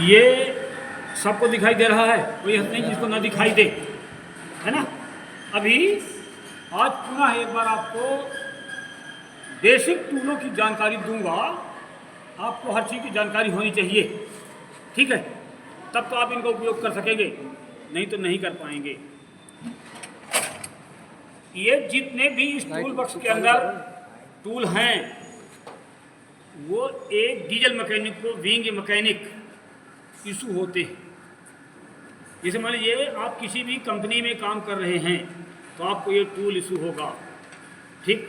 ये सबको दिखाई दे रहा है, कोई हद नहीं जिसको ना दिखाई दे, है ना। अभी आज पुनः एक बार आपको बेसिक टूलों की जानकारी दूंगा। आपको हर चीज़ की जानकारी होनी चाहिए, ठीक है, तब तो आप इनका उपयोग कर सकेंगे, नहीं तो नहीं कर पाएंगे। ये जितने भी इस टूल बॉक्स के अंदर टूल हैं वो एक डीजल मैकेनिक को विंग मैकेनिक इशू होते हैं। जैसे मान लीजिए आप किसी भी कंपनी में काम कर रहे हैं तो आपको ये टूल इशू होगा, ठीक,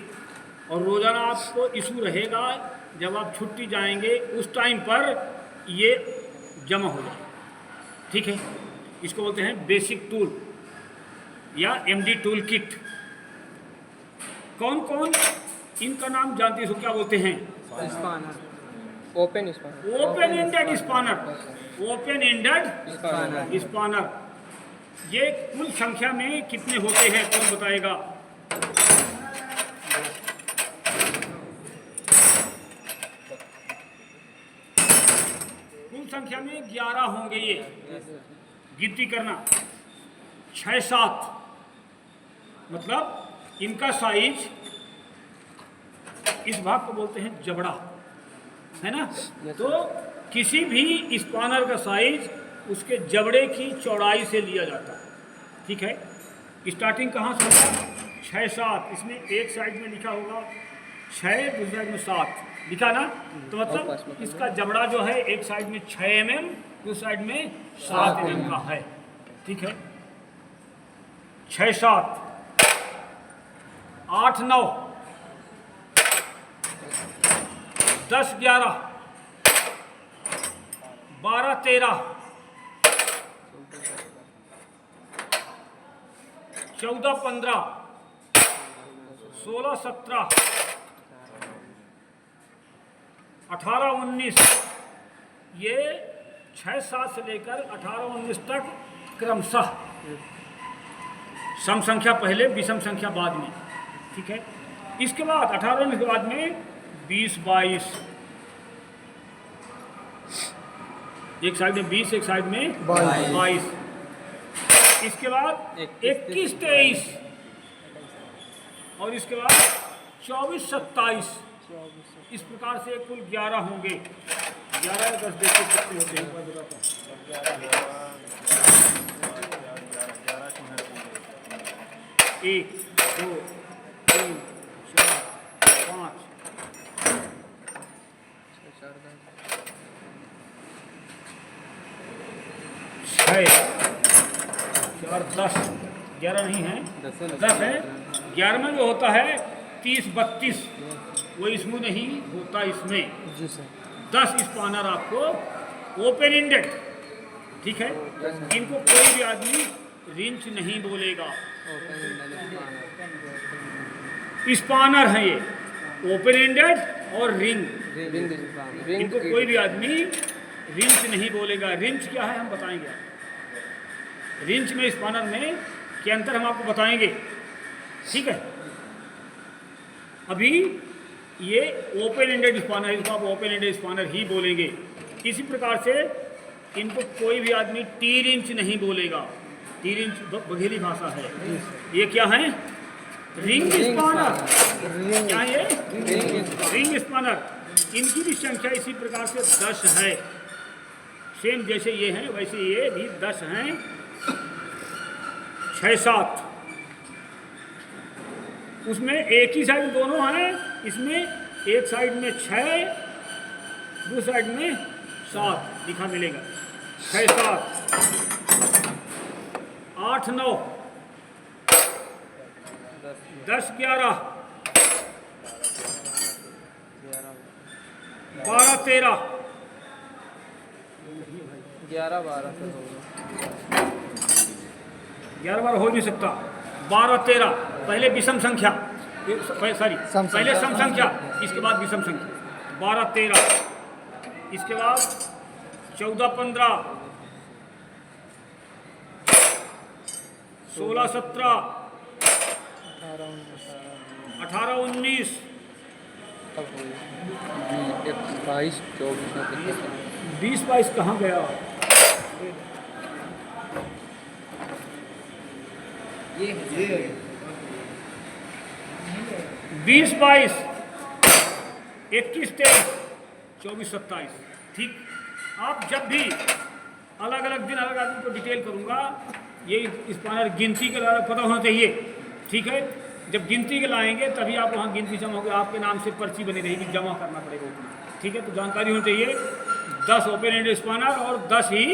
और रोज़ाना आपको इशू रहेगा। जब आप छुट्टी जाएंगे उस टाइम पर ये जमा हो जाए, ठीक है। इसको बोलते हैं बेसिक टूल या एमडी टूल किट। कौन कौन इनका नाम जानते हैं, क्या बोलते हैं? Spanner, open spanner, open ended spanner, open ended spanner. ये कुल संख्या में कितने होते हैं कौन बताएगा? कुल संख्या में 11 होंगे। ये गिनती करना 6-7, मतलब इनका साइज, इस भाग को बोलते हैं जबड़ा, है ना। तो किसी भी स्पानर का साइज उसके जबड़े की चौड़ाई से लिया जाता है, ठीक है। स्टार्टिंग कहाँ से होगा? 6-7। इसमें एक साइड में लिखा होगा 6, दूसरी साइड में 7 लिखा ना, तो मतलब इसका जबड़ा जो है एक साइड में 6 mm, दूसरी साइड में 7 mm का है, ठीक है। 6-7, 8-9, 10-11, 12-13, 14-15, 16-17, 18-19। ये 6-7 से लेकर 18-19 तक क्रमशः सम संख्या पहले, विषम संख्या बाद में, ठीक है। इसके बाद 18-19 के बाद में 20-22, एक साइड में 20, एक साइड में 22। इसके बाद 21-23, और इसके बाद 24-27। इस प्रकार से कुल 11 होंगे। 11 या 10 देखते कितने होते हैं, मैं बताता हूँ। 1, 2, 3, 4, 5, 6, 4, 10, 11 नहीं है, 10 है। 11 में जो होता है 30-32, वो इसमें नहीं होता। इसमें 10 स्पानर आपको ओपन एंडेड, ठीक है। इनको कोई भी आदमी रिंच नहीं बोलेगा, स्पानर है ये, ओपन एंडेड और रिंग। इनको कोई भी आदमी रिंच नहीं बोलेगा। रिंच क्या है हम बताएंगे। रिंच में स्पानर में क्या अंतर हम आपको बताएंगे, ठीक है। अभी ये ओपन एंडेड स्पानर है, इसको आप ओपन एंडेड स्पानर ही बोलेंगे। इसी प्रकार से इनको कोई भी आदमी टी रिंच नहीं बोलेगा। टी रिंच बघेली भाषा है। ये क्या है? रिंग स्पानर। क्या है ये? रिंग स्पानर। इनकी भी संख्या इसी प्रकार से 10 है। सेम जैसे ये हैं वैसे ये भी 10 हैं। 6-7, उसमें एक ही साइड दोनों हैं। इसमें एक साइड में 6, दूसरी साइड में 7 लिखा मिलेगा। 6-7, 8-9, 10-11, 12-13, 11-12 हो नहीं सकता। 12-13 पहले विषम संख्या, सॉरी पहले सम संख्या, इसके बाद विषम संख्या। 12-13, इसके बाद 14-15, 16-17, 18-19, 22, 24, 20-22 कहाँ गया? ये 20-22, 21-23, 24-27। ठीक। आप जब भी अलग अलग दिन अलग आदमी को डिटेल करूँगा, ये स्पॉनर गिनती के द्वारा पता होना चाहिए। ठीक है, जब गिनती के लाएंगे तभी आप वहाँ गिनती जमा होगी, आपके नाम से पर्ची बनी रहेगी, जमा करना पड़ेगा उतना। ठीक है, तो जानकारी होनी चाहिए 10 ओपन एंड स्पॉनर और 10 ही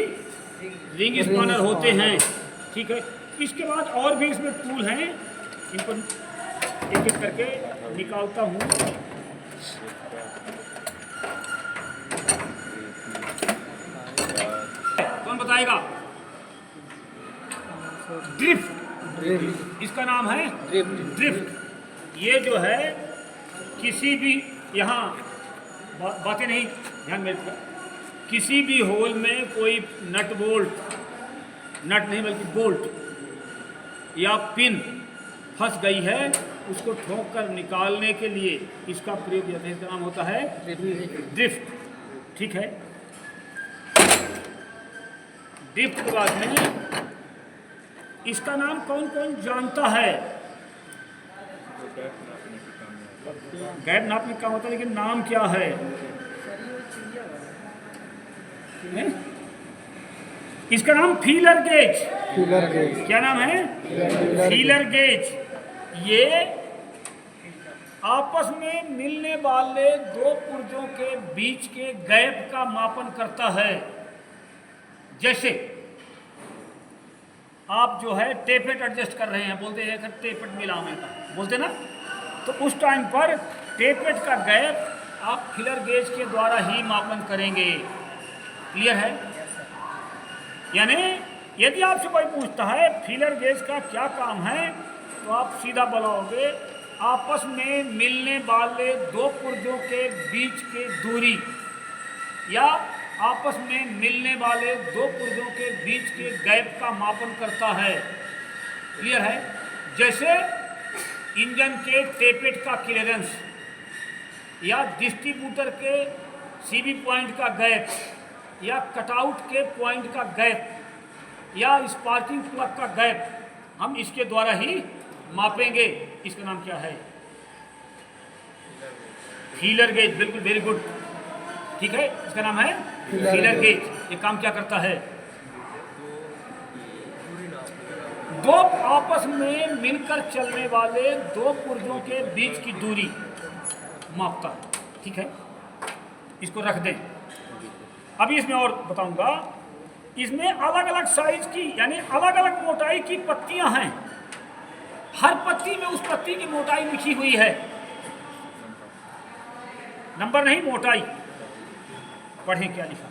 रिंग स्पॉनर होते हैं। ठीक है, इसके बाद और भी इसमें टूल हैं, इनको एक एक करके निकालता हूँ। कौन बताएगा? ड्रिफ्ट, इसका नाम है ड्रिफ्ट। ये जो है किसी भी, यहाँ बातें नहीं ध्यान में रखिएगा, किसी भी होल में कोई नट नहीं बल्कि बोल्ट या पिन फंस गई है, उसको ठोक कर निकालने के लिए इसका प्रयोग यह इसका नाम होता है ड्रिफ्ट। ठीक है, ड्रिफ्ट के बाद में इसका नाम कौन कौन जानता है? गैप नापने का होता है, लेकिन नाम क्या है? इसका नाम फीलर गेज। क्या नाम है? Feeler gauge. ये आपस में मिलने वाले दो पुर्जों के बीच के गैप का मापन करता है। जैसे आप जो है टेपेट एडजस्ट कर रहे हैं, बोलते हैं कि टेपेट मिलाने का, बोलते ना, तो उस टाइम पर टेपेट का गैप आप फीलर गेज के द्वारा ही मापन करेंगे। क्लियर है? यानी यदि आपसे कोई पूछता है फीलर गेज का क्या काम है, तो आप सीधा बोलोगे आपस में मिलने वाले दो पुर्जों के बीच के दूरी या आपस में मिलने वाले दो पुर्जों के बीच के गैप का मापन करता है। क्लियर है? जैसे इंजन के टेपेट का क्लियरेंस या डिस्ट्रीब्यूटर के सीबी पॉइंट का गैप या कटआउट के पॉइंट का गैप या स्पार्किंग प्लग का गैप, हम इसके द्वारा ही मापेंगे। इसका नाम क्या है? Feeler gauge. बिल्कुल, वेरी गुड। ठीक है, इसका नाम है फीलर गेज। ये काम क्या करता है? दो आपस में मिलकर चलने वाले दो पुर्जों के बीच की दूरी मापता है। ठीक है, इसको रख दें। अभी इसमें और बताऊंगा, इसमें अलग अलग साइज की यानी अलग अलग मोटाई की पत्तियां हैं। हर पत्ती में उस पत्ती की मोटाई लिखी हुई है, नंबर नहीं, मोटाई। पढ़ें क्या लिखा?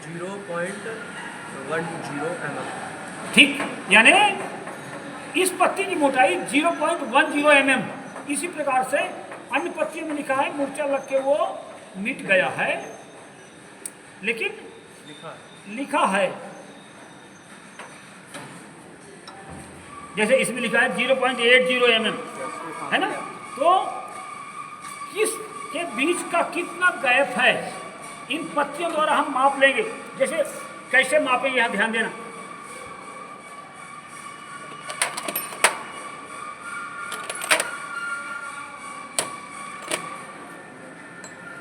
0.10 mm। ठीक, यानी इस पत्ती की मोटाई 0.10 mm। इसी प्रकार से अन्य पत्तियों में लिखा है, मूर्छा लग के वो मिट गया है, लेकिन लिखा है। जैसे इसमें लिखा है 0.80 mm, है ना? तो किस के बीच का कितना गैप है, इन पत्तियों द्वारा हम माप लेंगे। जैसे कैसे मापेंगे, यहाँ ध्यान देना।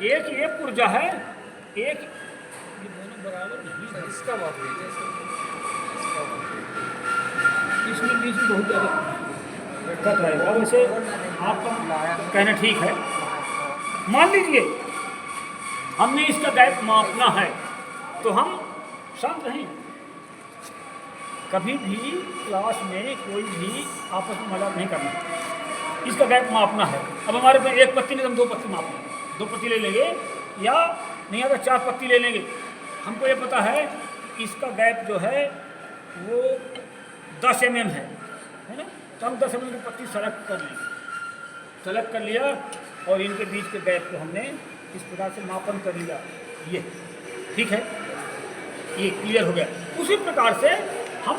एक ये पुर्जा है, एक ये दोनों बराबर नहीं। इसका माप लीजिए सर, इसमें बीच में बहुत ज़्यादा कट रहेगा। वैसे आपका कहना ठीक है। मान लीजिए हमने इसका गैप मापना है, तो हम शांत रहें। कभी भी क्लास में कोई भी आपस में मजाक नहीं करना। इसका गैप मापना है। अब हमारे पास एक पत्ती नहीं, हम दो पत्ती मापना है। 2 पत्ती ले लेंगे या नहीं अगर 4 पत्ती ले लेंगे। हमको ये पता है इसका गैप जो है वो 10 mm है ना? तो हम 10 mm की पत्ती सेलेक्ट कर लेंगे। सेलेक्ट कर लिया और इनके बीच के गैप को हमने इस प्रकार से मापन कर लिया। ये ठीक है, ये क्लियर हो गया। उसी प्रकार से हम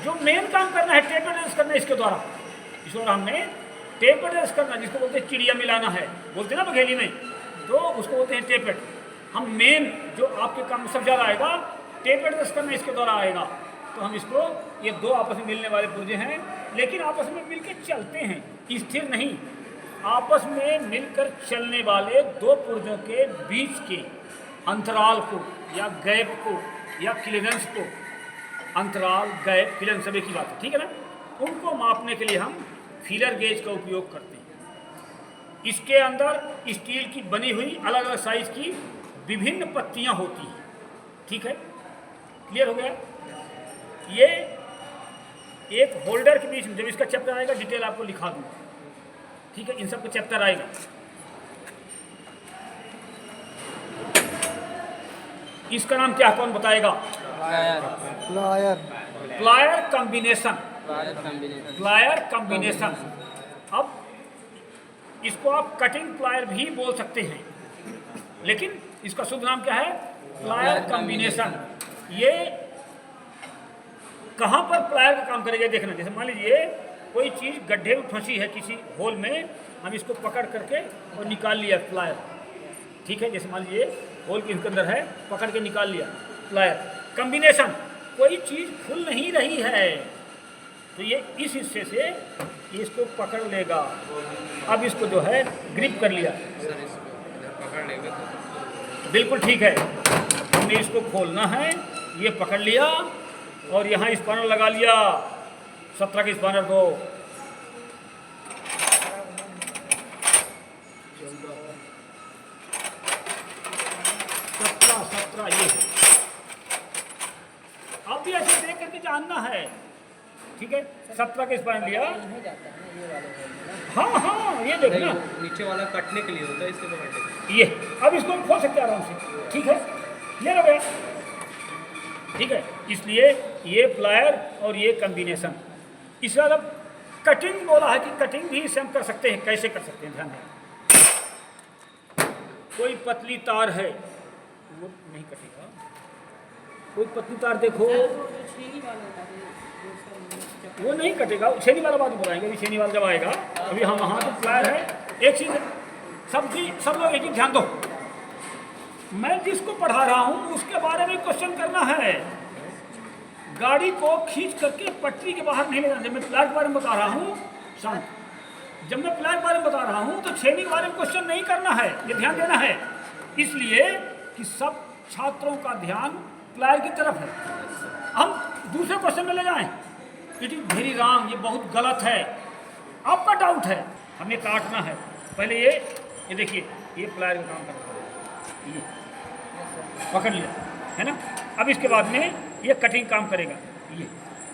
जो मेन काम करना है टेप एडजस्ट करना है, इसके द्वारा हमने टेप एडजस्ट करना, जिसको बोलते हैं चिड़िया मिलाना है, बोलते हैं ना बघेली में, तो उसको बोलते हैं टेपेड। हम मेन जो आपके काम में सबसे ज़्यादा आएगा टेपेड रस करना इसके द्वारा आएगा। तो हम इसको, ये दो आपस में मिलने वाले पुर्जे हैं, लेकिन आपस में मिलकर चलते हैं, स्थिर नहीं। आपस में मिलकर चलने वाले दो पुर्जों के बीच के अंतराल को या गैप को या क्लियरेंस को, अंतराल गैप क्लियरेंस सभी की बात है, ठीक है ना, उनको मापने के लिए हम फीलर गेज का उपयोग करते हैं। इसके अंदर स्टील की बनी हुई अलग अलग साइज की विभिन्न पत्तियां होती हैं, ठीक है, क्लियर हो गया। ये एक होल्डर के बीच में, जब इसका चैप्टर आएगा डिटेल आपको लिखा दूंगा, ठीक है, इन सब का चैप्टर आएगा। इसका नाम क्या, कौन बताएगा? Plier combination. Plier combination. अब इसको आप कटिंग प्लायर भी बोल सकते हैं, लेकिन इसका शुद्ध नाम क्या है? Plier combination. ये कहाँ पर प्लायर का काम करेगा देखना। जैसे मान लीजिए कोई चीज़ गड्ढे में फंसी है किसी होल में, हम इसको पकड़ करके और निकाल लिया प्लायर, ठीक है, जैसे मान लीजिए होल के अंदर है, पकड़ के निकाल लिया प्लायर। कॉम्बिनेशन, कोई चीज़ खुल नहीं रही है तो ये इस हिस्से से इसको पकड़ लेगा। अब इसको जो है ग्रिप कर लिया, सर इसको इधर पकड़ लेंगे तो बिल्कुल ठीक है। हमें इसको खोलना है, ये पकड़ लिया और यहाँ स्पैनर लगा लिया, 17 के स्पैनर दो, सत्रह ये है। अब भी ऐसे देख करके जानना है, ठीक है, 17 के स्पैनर लिया। हाँ हाँ, ये देखो ना, नीचे वाला कटने के लिए होता है, इसके पकड़ने के लिए। ये अब इसको हम खोल सकते हैं आराम से, ठीक है, ले लो गए, ठीक है। इसलिए ये प्लायर और ये कॉम्बिनेशन। इसके बाद अब कटिंग बोला है कि कटिंग भी इसे हम कर सकते हैं। कैसे कर सकते हैं, ध्यान दें। कोई पतली तार है, वो नहीं कटेगा। कोई पतली तार देखो, वो नहीं कटेगा। छेनी वाला बात बताएंगे, अभी छेनी वाला जब आएगा अभी हम वहाँ तो प्लायर है। एक चीज़ सब लोग एक चीज़ ध्यान दो, मैं जिसको पढ़ा रहा हूँ उसके बारे में क्वेश्चन करना है। गाड़ी को खींच करके पटरी के बाहर नहीं ले जाना। जब मैं प्लायर के बारे में बता रहा हूँ, शांत, जब मैं प्लायर के बारे में बता रहा हूँ तो छेनी के बारे में क्वेश्चन नहीं करना है, ये ध्यान देना है, इसलिए कि सब छात्रों का ध्यान प्लायर की तरफ है। हम दूसरे क्वेश्चन में ले जाएं, इट इज वेरी रॉन्ग, ये बहुत गलत है। आपका डाउट है, हमें काटना है। पहले ये देखिए, ये प्लायर का काम करता है, ये पकड़ लिया है ना। अब इसके बाद में ये कटिंग काम करेगा, ये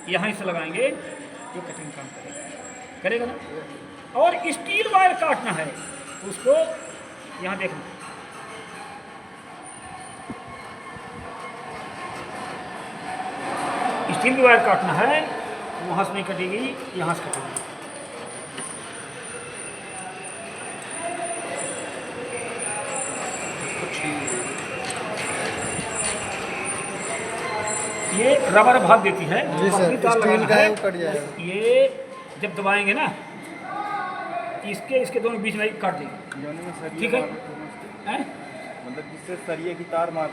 यहाँ इसे लगाएंगे, ये कटिंग काम करेगा ना। और स्टील वायर काटना है तो उसको यहाँ देखना, स्टील की वायर काटना है, वहाँ से नहीं कटेगी, यहाँ से कटेगी। ये रबर भाग देती है जी सर, स्टील का है वो कट जाएगा। ये जब दबाएंगे ना, इसके दोनों बीच में काट देंगे, ठीक है, मतलब जिससे सरिये की तार मार